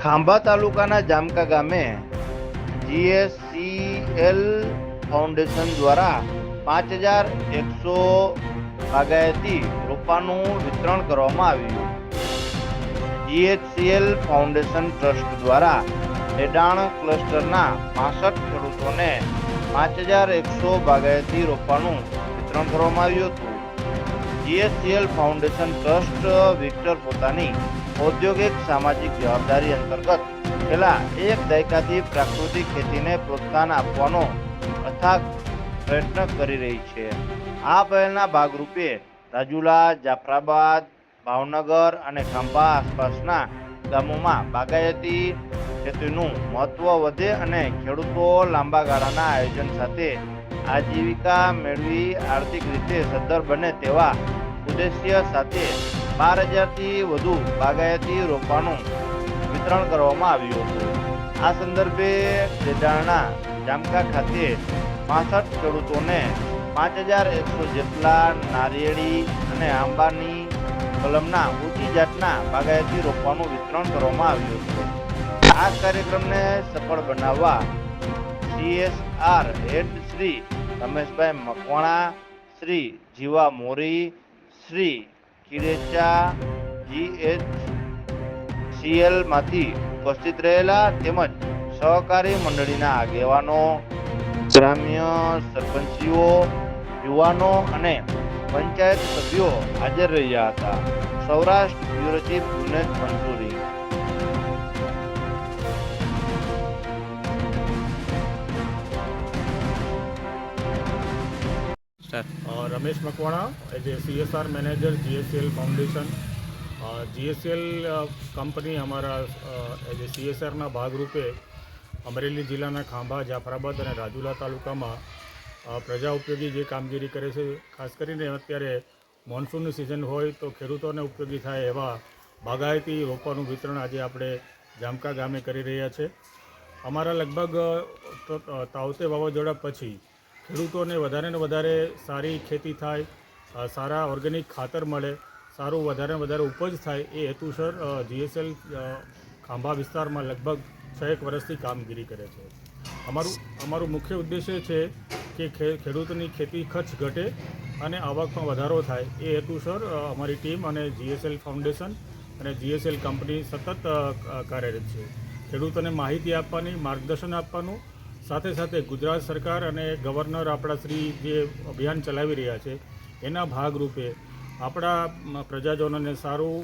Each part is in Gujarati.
ખાંભા તાલુકાના જામકા ગામે GSCL ફાઉન્ડેશન દ્વારા 5100 બાગાયતી રોપાનું વિતરણ કરવામાં આવ્યું. GSCL ફાઉન્ડેશન ટ્રસ્ટ દ્વારા રેડાણ ક્લસ્ટરના 65 ખેડૂતોને 5100 બાગાયતી રોપાનું વિતરણ કરવામાં આવ્યું હતું. GSCL ફાઉન્ડેશન ટ્રસ્ટ વિક્ટર પોતાની ઔદ્યોગિક સામાજિક જવાબદારી અંતર્ગત છેલ્લા એક દાયકાથી પ્રાકૃતિક ખેતીને પ્રોત્સાહન આપવાનો અથાગ પ્રયત્ન કરી રહી છે. આ પહેલના ભાગરૂપે રાજુલા, જાફરાબાદ, ભાવનગર અને ખાંભા આસપાસના ગામોમાં બાગાયતી ખેતીનું મહત્વ વધે અને ખેડૂતો લાંબા ગાળાના આયોજન સાથે આજીવિકા મેળવી આર્થિક રીતે સદ્ધર બને તેવા ઉદ્દેશ્ય સાથે 12,000થી વધુ બાગાયતી રોપાનું વિતરણ કરવામાં આવ્યું હતું. આ સંદર્ભે રેડાણના જામકા ખાતે 65 ખેડૂતોને 5100 જેટલા નારિયેળી અને આંબાની કલમના ઊંચી જાતના બાગાયતી રોપાનું વિતરણ કરવામાં આવ્યું હતું. આ કાર્યક્રમને સફળ બનાવવા CSR હેડ શ્રી રમેશભાઈ મકવાણા, શ્રી જીવા મોરી, શ્રી કિરેચા GSCL માંથી ઉપસ્થિત રહેલા તેમજ સહકારી મંડળીના આગેવાનો, ગ્રામ્ય સરપંચીઓ, યુવાનો અને પંચાયત સભ્યો હાજર રહ્યા હતા. Saurashtra bureau chief Yunus Mansuri. Ramesh Makwana as a CSR manager GSCL foundation. GSCL company हमारा एज ए CSRना भागरूपे अमरेली जिल्लाના ખાંભા, જાફરાબાદ અને રાજુલા તાલુકામાં પ્રજા ઉપયોગી જે કામગીરી કરે છે. ખાસ કરીને અત્યારે મોન્સૂનની સિઝન હોય તો ખેડૂતોને ઉપયોગી થાય એવા બાગાયતી રોપાનું વિતરણ આજે આપણે જામકા ગામે કરી રહ્યા છે. અમારા લગભગ તાવતે વાવાઝોડા પછી ખેડૂતોને વધારે સારી ખેતી થાય, સારા ઓર્ગેનિક ખાતર મળે, સારું વધારે ઉપજ થાય એ હેતુસર GSCL ખાંભા વિસ્તારમાં લગભગ 6 વર્ષથી કામગીરી કરે છે. અમારું મુખ્ય ઉદ્દેશ્ય છે કે ખેડૂતોની ખેતી ખર્ચ ઘટે અને આવકમાં વધારો થાય એ હેતુસર અમારી ટીમ અને GSCL ફાઉન્ડેશન અને GSCL કંપની સતત કાર્યરત છે. ખેડૂતોને માહિતી આપવાની, માર્ગદર્શન આપવાનું, સાથે ગુજરાત સરકાર અને ગવર્નર આપણા શ્રી જે અભિયાન ચલાવી રહ્યા છે એના ભાગરૂપે આપણા પ્રજાજનોને સારું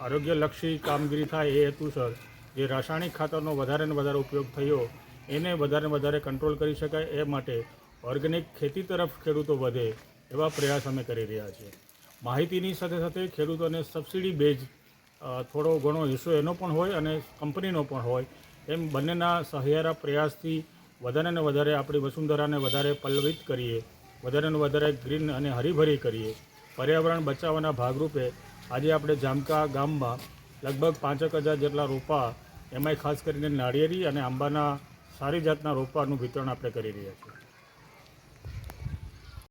આરોગ્યલક્ષી કામગીરી થાય એ હેતુસર જે રાસાયણિક ખાતરનો વધારે ઉપયોગ થયો એને વધારે કંટ્રોલ કરી શકાય એ માટે ઓર્ગેનિક ખેતી તરફ ખેડૂતો વધે એવા પ્રયાસ અમે કરી રહ્યા છીએ. માહિતીની સાથે ખેડૂતોને સબસિડી બેઝ થોડો ઘણો હિસ્સો એનો પણ હોય અને કંપનીનો પણ હોય એમ બંનેના સહિયારા પ્રયાસથી વધારે આપણી વસુંધરાને વધારે પલ્લવિત કરીએ, વધારે ગ્રીન અને હરીભરી કરીએ. પર્યાવરણ બચાવવાના ભાગરૂપે આજે આપણે જામકા ગામમાં લગભગ 5,000 જેટલા રોપા, એમાંય ખાસ કરીને નાળિયેરી અને આંબાના સારી જાતના રોપાનું વિતરણ આપણે કરી રહ્યા છીએ.